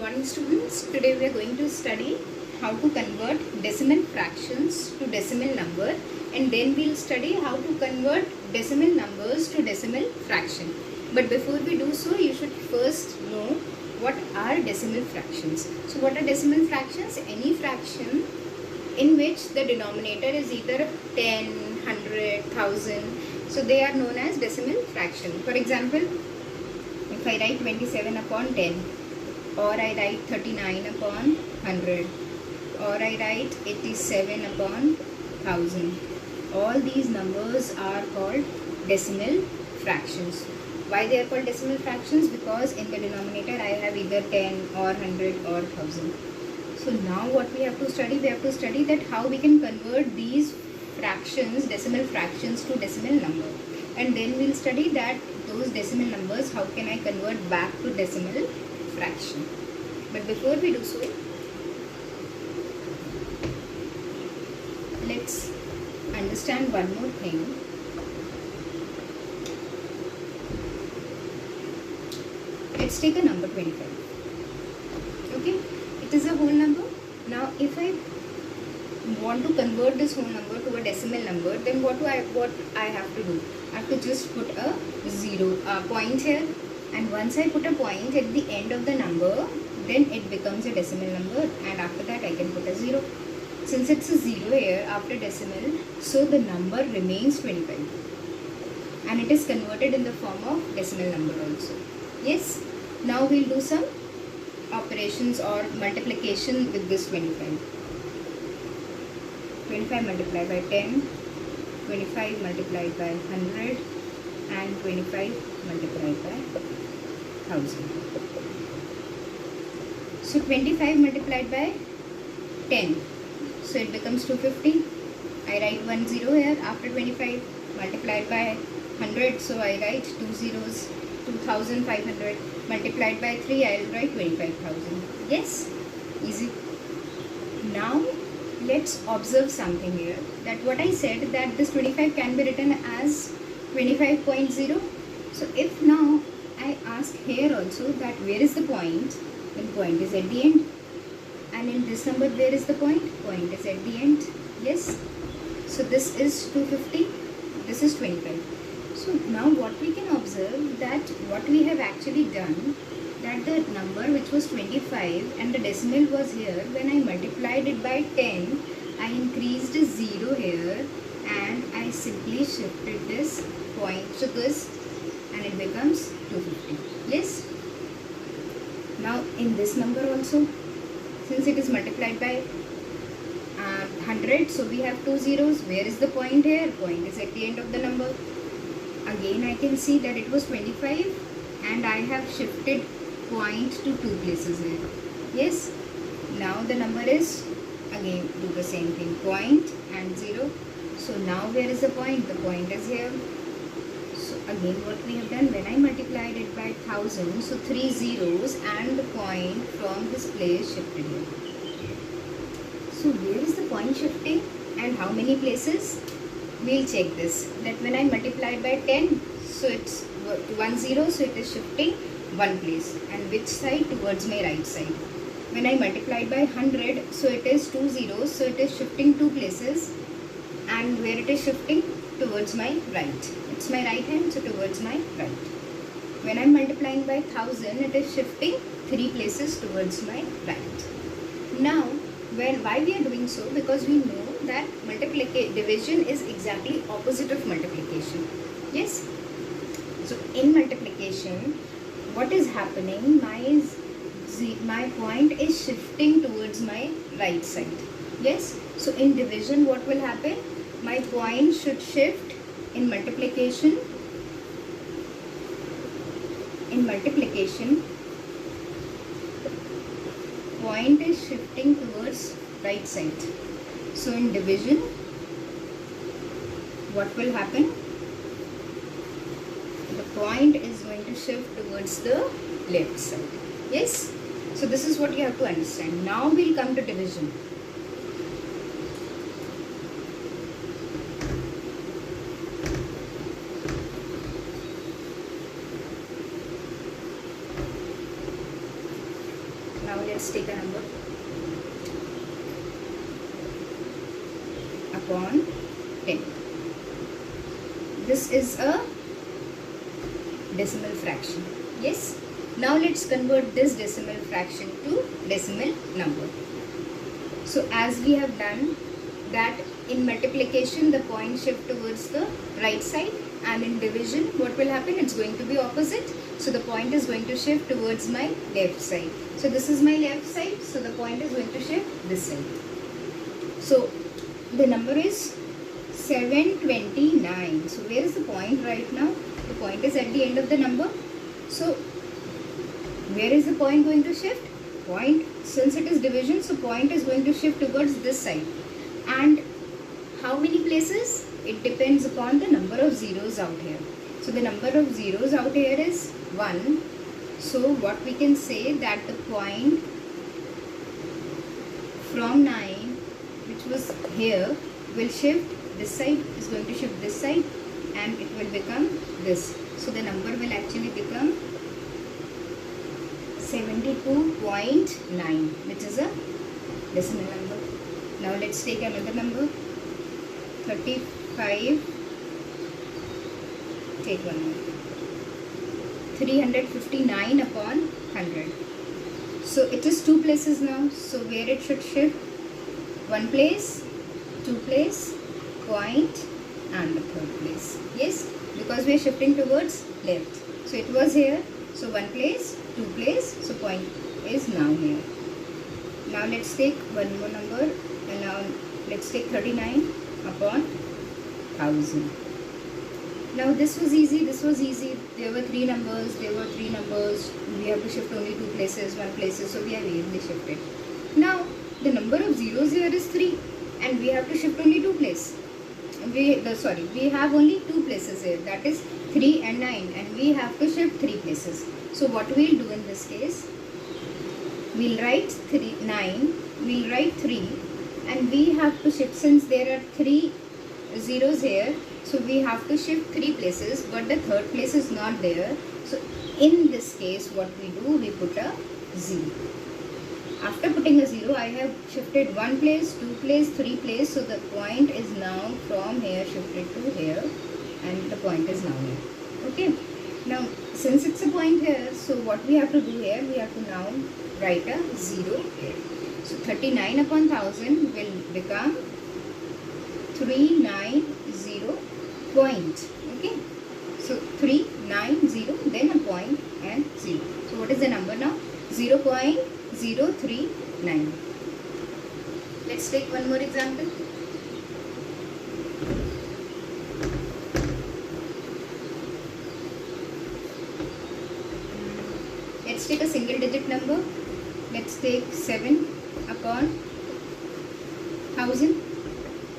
morning students. Today we are going to study how to convert decimal fractions to decimal number, and then we'll study how to convert decimal numbers to decimal fraction. But before we do so, you should first know what are decimal fractions. So what are decimal fractions? Any fraction in which the denominator is either 10, 100, 1000. So they are known as decimal fraction. For example, if I write 27 upon 10, or I write 39 upon 100, or I write 87 upon 1000. All these numbers are called decimal fractions. Why they are called decimal fractions? Because in the denominator I have either 10 or 100 or 1000. So now what we have to study? We have to study that how we can convert these fractions, decimal fractions, to decimal number. And then we'll study that those decimal numbers, how can I convert back to decimal fraction. But before we do so, let's understand one more thing. Let's take a number 25. Okay, it is a whole number. Now if I want to convert this whole number to a decimal number, then what I have to do? I have to just put a point here, and once I put a point at the end of the number, then it becomes a decimal number, and after that I can put a 0. Since it's a 0 here after decimal, so the number remains 25, and it is converted in the form of decimal number also. Yes, now we'll do some operations or multiplication with this 25. 25 multiplied by 10, 25 multiplied by 100, and 25 multiplied by 1000. So 25 multiplied by 10, so it becomes 250. I write 1 0 here after 25, multiplied by 100, so I write 2 zeros, 2500, multiplied by 3, I will write 25,000. Yes, easy. Now let's observe something here, that what I said, that this 25 can be written as 25.0. So if now I ask here also that where is the point, then point is at the end, and in this number where is the point is at the end. Yes, so this is 250, this is 25. So now what we can observe, that what we have actually done, that the number which was 25 and the decimal was here, when I multiplied it by 10, I increased a 0 here, and I simply shifted this point to this, and it becomes 250. Yes. Now in this number also, since it is multiplied by 100, so we have 2 zeros. Where is the point here? Point is at the end of the number. Again I can see that it was 25, and I have shifted point to 2 places here. Yes, now the number is, again do the same thing, point and 0. So now where is the point? The point is here. So again what we have done, when I multiplied it by 1000, so 3 zeros and the point from this place shifted here. So where is the point shifting and how many places? We'll check this, that when I multiplied by 10, so it's 1 0, so it is shifting one place, and which side? Towards my right side. When I multiplied by 100, so it is 2 zeros, so it is shifting 2 places, and where it is shifting? Towards my right. It's my right hand, so towards my right. When I am multiplying by 1000, it is shifting 3 places towards my right. Now why we are doing so? Because we know that division is exactly opposite of multiplication. Yes, so in multiplication what is happening, my point is shifting towards my right side. Yes, so in division what will happen? My point should shift. In multiplication, point is shifting towards right side. So in division what will happen? The point is going to shift towards the left side. Yes, so this is what you have to understand. Now we'll come to division. Now let's take a number upon 10. This is a decimal fraction. Yes. Now let's convert this decimal fraction to decimal number. So as we have done that, in multiplication the point shift towards the right side, and in division what will happen? It's going to be opposite. So the point is going to shift towards my left side. So this is my left side, so the point is going to shift this side. So the number is 729. So where is the point right now? The point is at the end of the number. So where is the point going to shift? Point, since it is division, so point is going to shift towards this side. And how many places? It depends upon the number of zeros out here. So the number of zeros out here is 1. So what we can say, that the point from 9, which was here, will shift this side, is going to shift this side, and it will become this. So the number will actually become 72.9, which is a decimal number. Now let's take another number, 35, take one more, 359 upon 100. So it is 2 places now, so where it should shift? 1 place, 2 place, point, and the 3rd place. Yes, because we are shifting towards left. So it was here, so 1 place, 2 place, so point is now here. Now let's take one more number, and now let's take 39 upon 1000. Now this was easy, there were 3 numbers, we have to shift only 2 places, 1 places, so we have easily shifted. Now the number of zeros here is 3, and we have to shift only 2 places. We have only 2 places here, that is 3 and 9, and we have to shift 3 places. So what we'll do in this case, we'll write 9, we'll write 3, and we have to shift, since there are 3 zeros here, so we have to shift 3 places, but the 3rd place is not there. So in this case what we do, we put a 0. After putting a 0, I have shifted 1 place, 2 place, 3 place, so the point is now from here shifted to here, and the point is now here. Okay. Now since it's a point here, so what we have to do here, we have to now write a 0 here. So 39 upon 1000 will become 390 point. Okay. So 390, then a point and 0. So what is the number now? 0.039. Let's take one more example. Let's take a single digit number. Let's take 7 upon 1000.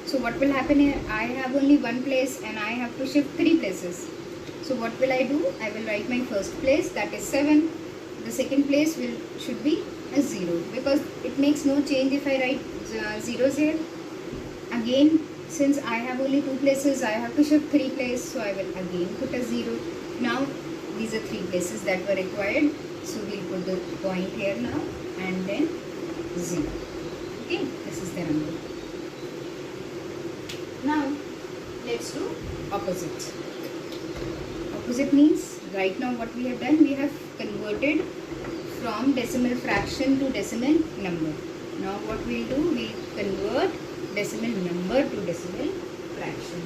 So what will happen here? I have only 1 place and I have to shift 3 places. So what will I do? I will write my first place, that is 7. The second place should be a 0, because it makes no change if I write zeros here. Again, since I have only 2 places, I have to shift 3 places, so I will again put a 0. Now these are 3 places that were required, so we'll put the point here now and then 0. Okay, this is the number. Now let's do opposite. Opposite means, right now what we have done, we have converted from decimal fraction to decimal number. Now what we'll do, we'll convert decimal number to decimal fraction.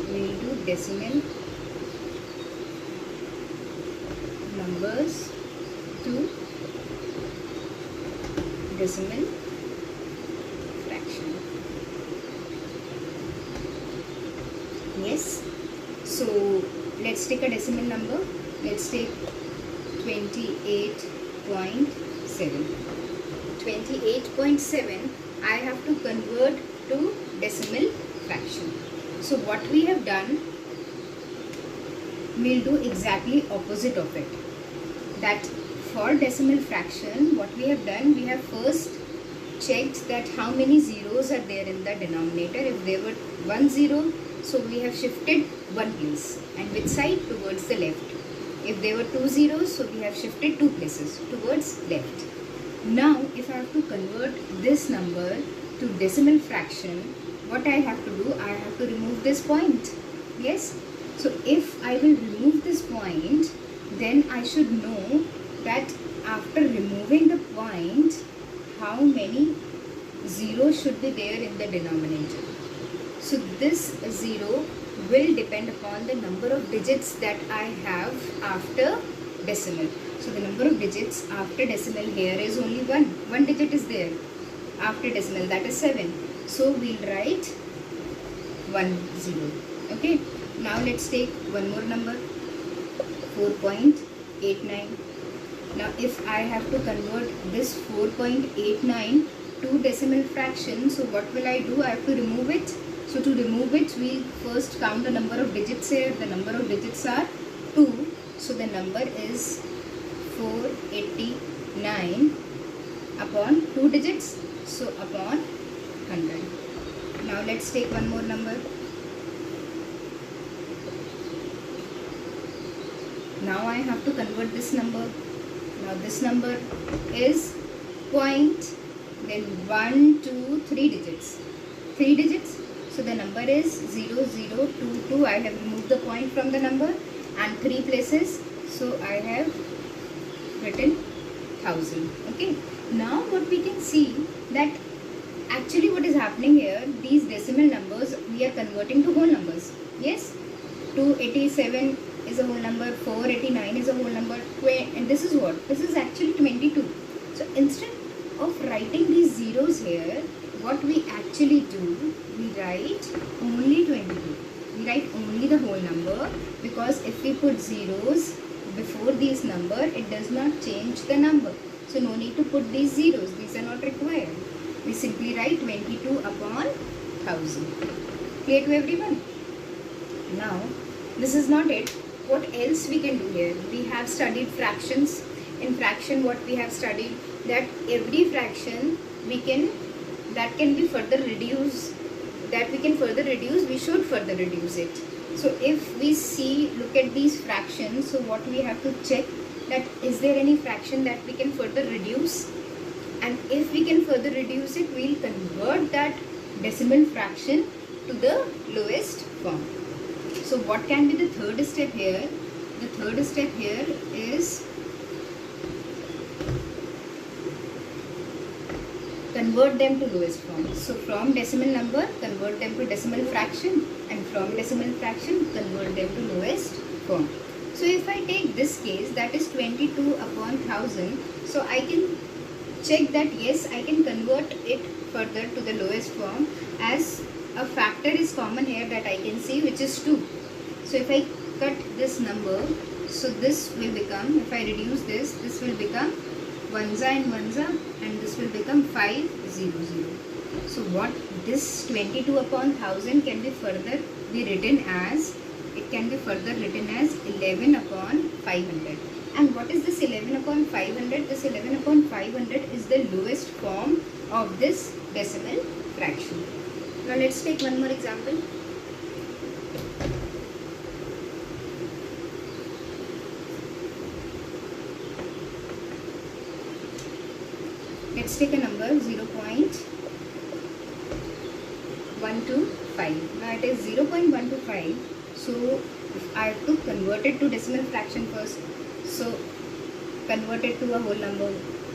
We'll do decimal numbers to decimal fraction. Yes. So let's take a decimal number. Let's take 28.7. 28.7 I have to convert to decimal fraction. So what we have done, we'll do exactly opposite of it. That for decimal fraction, what we have done, we have first checked that how many zeros are there in the denominator. If there were 1 0, so we have shifted 1 place, and which side? Towards the left. If there were 2 zeros, so we have shifted 2 places towards left. Now if I have to convert this number to decimal fraction, what I have to do, I have to remove this point. Yes, so if I will remove this point, then I should know that after removing the point, how many zeros should be there in the denominator. So this 0 will depend upon the number of digits that I have after decimal. So the number of digits after decimal here is only 1. 1 digit is there after decimal, that is 7. So we'll write 10. Okay. Now let's take one more number, 4.89. Now if I have to convert this 4.89 to decimal fraction, so what will I do? I have to remove it. So to remove it, we'll first count the number of digits here. The number of digits are 2. So the number is 489 upon 2 digits. So upon 100. Now let's take one more number. Now I have to convert this number. Now this number is point, then 1, 2, 3 digits. 3 digits. So the number is 0022. I have removed the point from the number and 3 places. So I have written 1000. Okay. Now what we can see that actually what is happening here, these decimal numbers we are converting to whole numbers. Yes. 287 is a whole number, 489 is a whole number, and this is what? This is actually 22. So instead of writing these zeros here, what we actually do, we write only 22. We write only the whole number, because if we put zeros before these number, it does not change the number. So no need to put these zeros, these are not required. We simply write 22 upon 1000. Clear to everyone? Now, this is not it. What else we can do here? We have studied fractions. In fraction, what we have studied, that every fraction that can be further reduced, we should further reduce it. So if we look at these fractions, so what we have to check, that is there any fraction that we can further reduce? And if we can further reduce it, we'll convert that decimal fraction to the lowest form. So what can be the third step here? The third step here is convert them to lowest form. So from decimal number, convert them to decimal fraction, and from decimal fraction, convert them to lowest form. So if I take this case, that is 22 upon 1000, so I can check that yes, I can convert it further to the lowest form, as a factor is common here that I can see, which is 2. So if I cut this number, so this will become, if I reduce this, this will become 1 and 1, and this will become 500. So what this 22 upon 1000 can be further be written as, it can be further written as 11 upon 500. And what is this 11 upon 500? This 11 upon 500 is the lowest form of this decimal fraction. Now let's take one more example. Let's take a number 0.125. Now it is 0.125. So I have to convert it to decimal fraction first. So convert it to a whole number,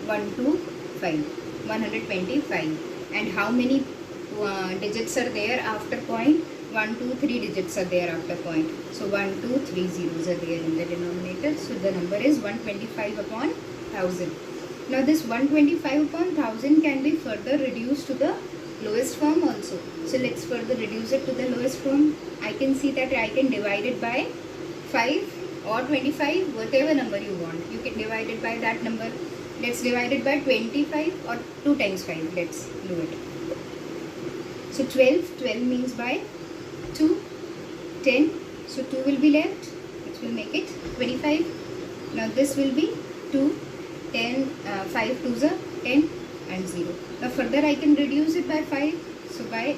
125. And how many digits are there after point? 1, 2, 3 digits are there after point. So 1, 2, 3 zeros are there in the denominator. So the number is 125 upon 1000. Now this 125 upon 1000 can be further reduced to the lowest form also. So let's further reduce it to the lowest form. I can see that I can divide it by 5 or 25, whatever number you want. You can divide it by that number. Let's divide it by 25 or 2 times 5. Let's do it. So 12 means by 2, 10. So 2 will be left, which will make it 25. Now this will be 2, 10, 5 2s are 10 and 0. Now further I can reduce it by 5. So by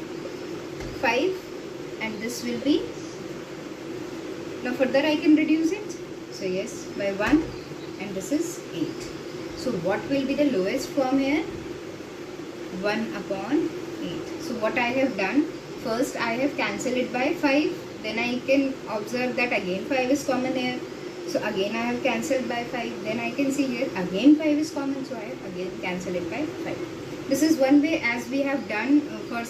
5, and this will be, now further I can reduce it. So yes, by 1, and this is 8. So what will be the lowest form here? 1 upon 8. So what I have done, first I have cancelled it by 5. Then I can observe that again 5 is common here. So again I have cancelled by 5. Then I can see here again 5 is common. So I have again cancelled it by 5. This is one way as we have done for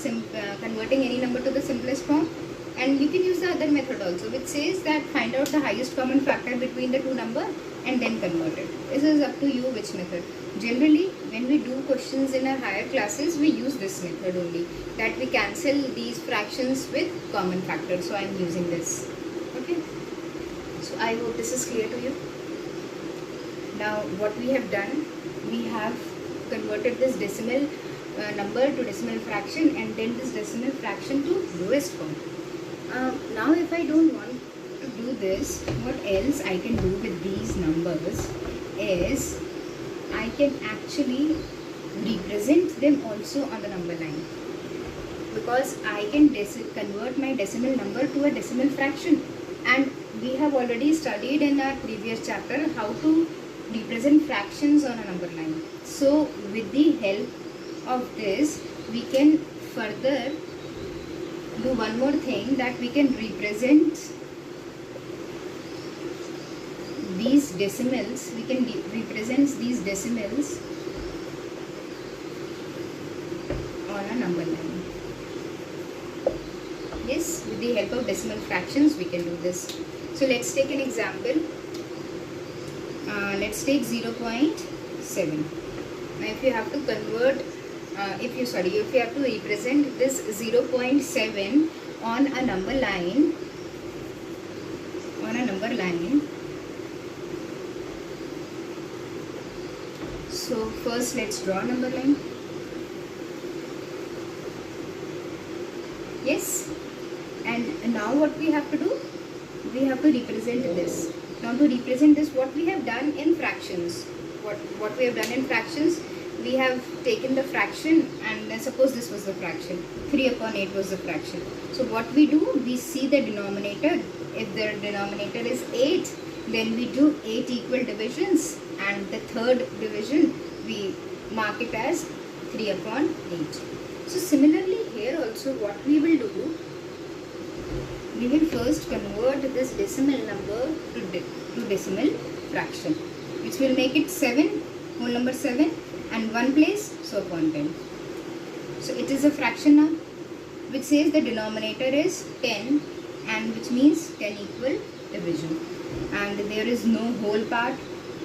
converting any number to the simplest form. And you can use the other method also, which says that find out the highest common factor between the two numbers and then convert it. This is up to you which method. Generally, when we do questions in our higher classes, we use this method only, that we cancel these fractions with common factors. So I am using this. Okay. So I hope this is clear to you. Now what we have done, we have converted this decimal number to decimal fraction and then this decimal fraction to lowest form. Now if I don't want to do this, what else I can do with these numbers is I can actually represent them also on the number line, because I can convert my decimal number to a decimal fraction, and we have already studied in our previous chapter how to represent fractions on a number line. So with the help of this we can further do one more thing, that we can represent these decimals, we can represent these decimals on a number line. Yes, with the help of decimal fractions we can do this. So let's take an example. Let's take 0.7. Now if you have to convert if you have to represent this 0.7 on a number line, so first let's draw a number line. Yes, and now what we have to do, we have to represent this. Now to represent this, what we have done in fractions, what we have done in fractions, we have taken the fraction, and suppose this was the fraction, 3 upon 8 was the fraction. So what we do, we see the denominator. If the denominator is 8, then we do 8 equal divisions, and the third division we mark it as 3 upon 8. So similarly here also what we will do, we will first convert this decimal number to decimal fraction, which will make it 7, whole number 7, and 1 place, so upon 10. So it is a fraction now, which says the denominator is 10, and which means 10 equal division, and there is no whole part.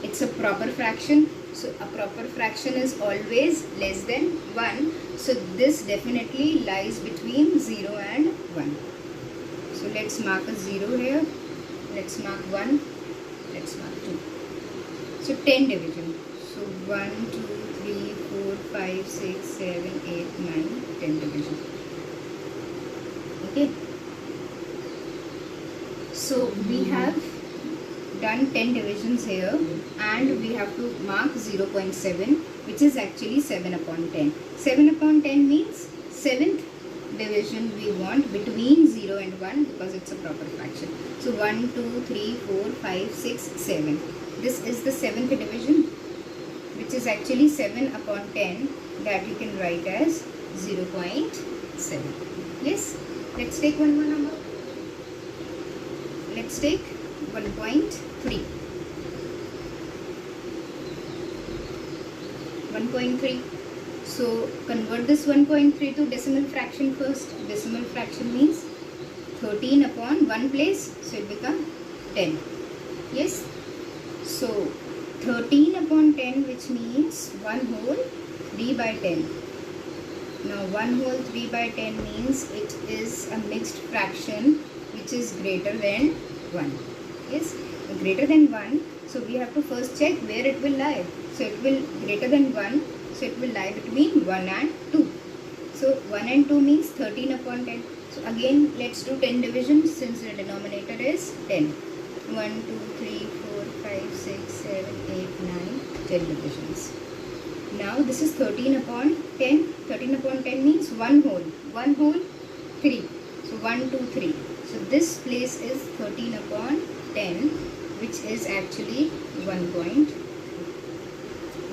It's a proper fraction. So a proper fraction is always less than 1. So this definitely lies between 0 and 1. So let's mark a 0 here. Let's mark 1. Let's mark 2. So 10 division. So 1, 2, 3, 4, 5, 6, 7, 8, 9, 10 division. Okay. So we have done 10 divisions here, and we have to mark 0.7, which is actually 7 upon 10. 7 upon 10 means 7th division we want between 0 and 1, because it's a proper fraction. So 1, 2, 3, 4, 5, 6, 7. This is the 7th division, which is actually 7 upon 10, that you can write as 0.7. Yes, let's take one more number. Let's take 1.3. 1.3. So convert this 1.3 to decimal fraction first. Decimal fraction means 13 upon 1 place, so it becomes 10. Yes. So 13 upon 10, which means 1 whole 3 by 10. Now 1 whole 3 by 10 means it is a mixed fraction which is greater than 1. Yes, greater than 1. So we have to first check where it will lie. So it will greater than 1. So it will lie between 1 and 2. So 1 and 2 means 13 upon 10. So again let's do 10 divisions since the denominator is 10. 1, 2, 3, 4, 5, 6, 7, 8, 9, 10 divisions. Now this is 13 upon 10. 13 upon 10 means 1 whole. 1 whole 3. So 1, 2, 3. So this place is 13 upon 10, which is actually 1 point.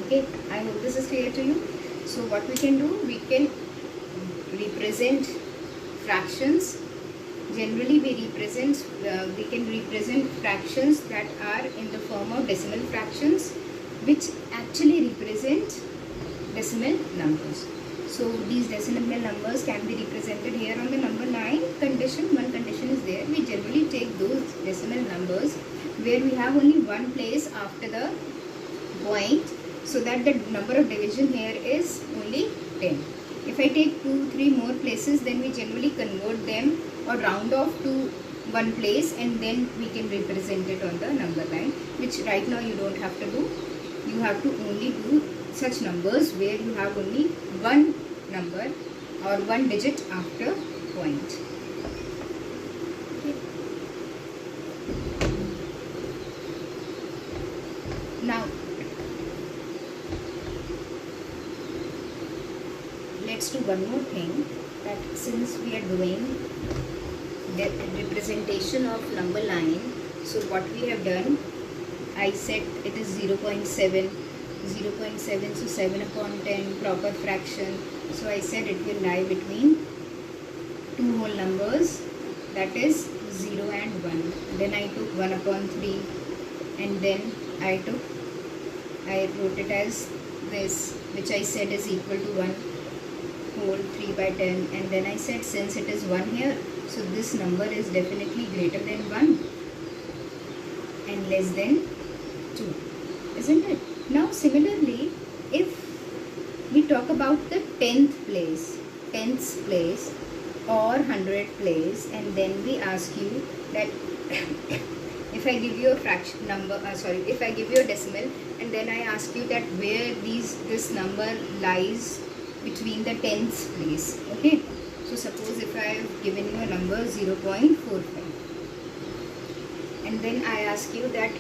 Okay, I hope this is clear to you. So what we can do, we can represent fractions. Generally we can represent fractions that are in the form of decimal fractions, which actually represent decimal numbers. So these decimal numbers can be represented here on the number 9 condition. One condition is there. We generally take those decimal numbers where we have only one place after the point, so that the number of division here is only 10. If I take 2-3 more places, then we generally convert them or round off to one place, and then we can represent it on the number line, which right now you don't have to do. You have to only do such numbers where you have only one number or one digit after point. Okay. Now let's do one more thing, that since we are doing the representation of number line, so what we have done, I said it is 0.7, so 7 upon 10 proper fraction. So I said it will lie between two whole numbers, that is 0 and 1. Then I took 1 upon 3, and then I wrote it as this, which I said is equal to 1 whole 3 by 10, and then I said since it is 1 here, so this number is definitely greater than 1 and less than 2, isn't it? Now similarly, if we talk about the 10th place or 100th place, and then we ask you that if I give you a fraction number, if I give you a decimal, and then I ask you that where this number lies between the 10th place. Okay, so suppose if I have given you a number 0.45, and then I ask you that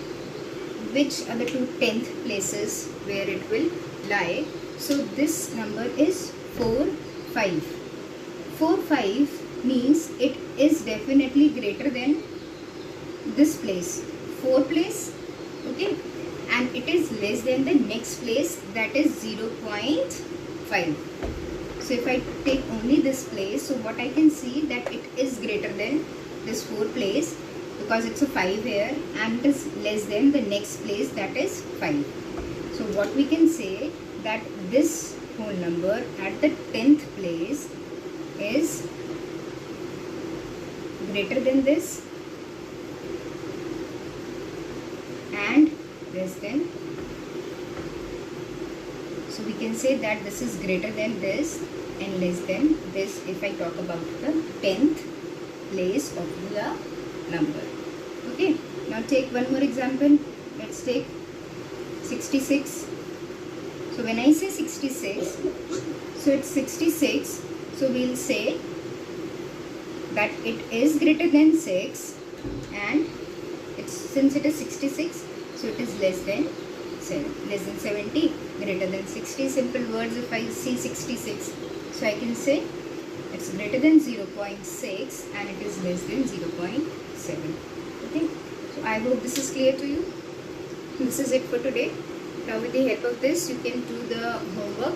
which are the two 10th places where it will lie. So this number is 4, 5. 4, 5 means it is definitely greater than this place, 4 place, okay, and it is less than the next place, that is 0.5. So if I take only this place, so what I can see that it is greater than this 4 place, because it's a 5 here, and it is less than the next place, that is 5. So what we can say, that this whole number at the 10th place is greater than this and less than. So we can say that this is greater than this and less than this if I talk about the 10th place of the number. Okay, now take one more example. Let's take 66. So when I say 66, so it's 66, so we'll say that it is greater than 6, and since it is 66, so it is less than 70, greater than 60. Simple words, if I see 66, so I can say it's greater than 0.6 and it is less than 0.7. Okay, so I hope this is clear to you. This is it for today. Now with the help of this, you can do the homework.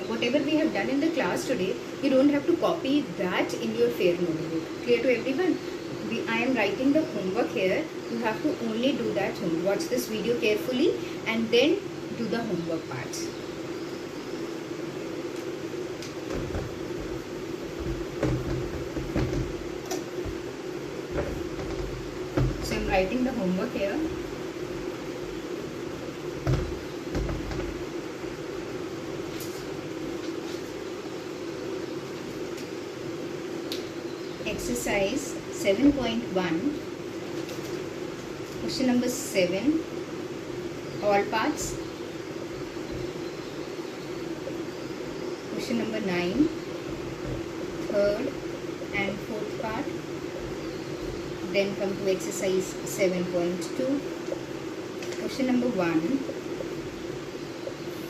Whatever we have done in the class today, you don't have to copy that in your fair notebook. Clear to everyone? I am writing the homework here. You have to only do that homework. Watch this video carefully and then do the homework parts. So I am writing the homework here. Exercise 7.1, question number 7, all parts. Question number 9, third and fourth part. Then come to exercise 7.2, question number 1,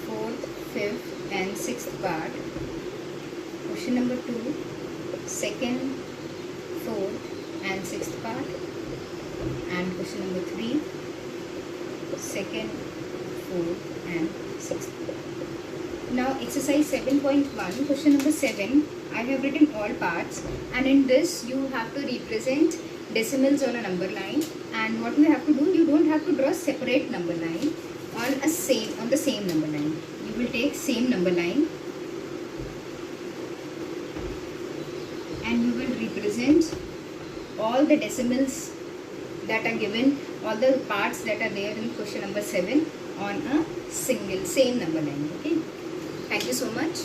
fourth, fifth and sixth part. Question number 2, second, fourth and sixth part, and question number 3, second, fourth and sixth. Now exercise 7.1, question number 7. I have written all parts, and in this you have to represent decimals on a number line. And what you have to do, you don't have to draw separate number line on the same number line. You will take same number line and you will represent all the decimals that are given, all the parts that are there in question number 7 on a same number line. Okay, thank you so much.